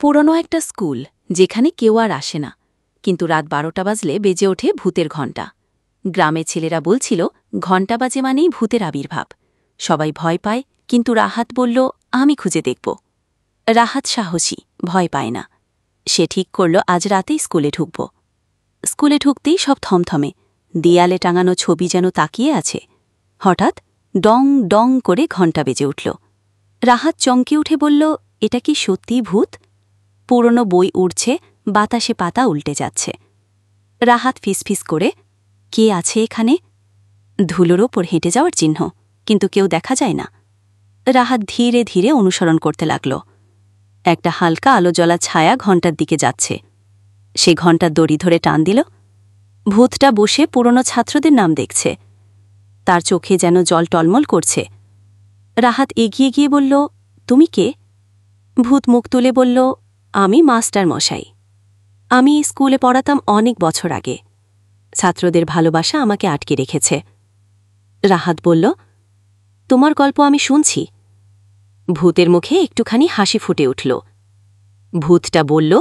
পুরনো একটা স্কুল যেখানে কেউ আর আসে না, কিন্তু রাত 12টা বাজলে বেজে ওঠে ভূতের ঘণ্টা। গ্রামের ছেলেরা বলছিল ঘণ্টা বাজে মানেই ভূতের আবির্ভাব। সবাই ভয় পায়, কিন্তু রাহাত বলল, আমি খুঁজে দেখব। রাহাত সাহসী, ভয় পায় না। সে ঠিক করল আজ রাতেই স্কুলে ঢুকব। স্কুলে ঢুকতেই সব থমথমে, দেয়ালে টাঙানো ছবি যেন তাকিয়ে আছে। হঠাৎ ডং ডং করে ঘণ্টা বেজে উঠল। রাহাত চমকে উঠে বলল, এটা কি সত্যিই ভূত? পুরনো বই উড়ছে, বাতাসে পাতা উল্টে যাচ্ছে। রাহাত ফিসফিস করে, কে আছে এখানে? ধুলোর ওপর হেঁটে যাওয়ার চিহ্ন, কিন্তু কেউ দেখা যায় না। রাহাত ধীরে ধীরে অনুসরণ করতে লাগল। একটা হালকা আলো জ্বলা ছায়া ঘণ্টার দিকে যাচ্ছে। সে ঘণ্টার দড়ি ধরে টান দিল। ভূতটা বসে পুরনো ছাত্রদের নাম দেখছে। তার চোখে যেন জল টলমল করছে। রাহাত এগিয়ে গিয়ে বলল, তুমি কে? ভূত মুখ তুলে বলল, আমি মাস্টার মশাই। আমি স্কুলে পড়াতাম অনেক বছর আগে। ছাত্রদের ভালোবাসা আমাকে আটকে রেখেছে। রাহাত বলল, তোমার গল্প আমি শুনছি। ভূতের মুখে একটুখানি হাসি ফুটে উঠল। ভূতটা বলল,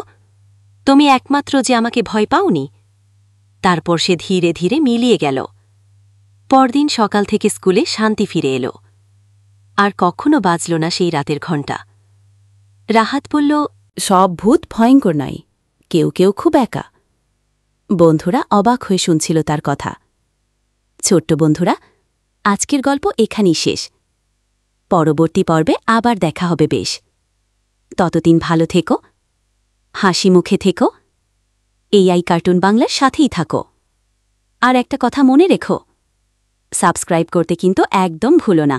তুমি একমাত্র যে আমাকে ভয় পাওনি। তারপর সে ধীরে ধীরে মিলিয়ে গেল। পরদিন সকাল থেকে স্কুলে শান্তি ফিরে এলো। আর কখনো বাজল না সেই রাতের ঘণ্টা। রাহাত বলল, সব ভূত ভয়ঙ্কর নয়, কেউ কেউ খুব একা। বন্ধুরা অবাক হয়ে শুনছিল তার কথা। ছোট্ট বন্ধুরা, আজকের গল্প এখানেই শেষ। পরবর্তী পর্বে আবার দেখা হবে বেশ। ততদিন ভালো থেকো, হাসি মুখে থেকো, AI কার্টুন বাংলার সাথেই থাকো। আর একটা কথা মনে রেখো, সাবস্ক্রাইব করতে কিন্তু একদম ভুলো না।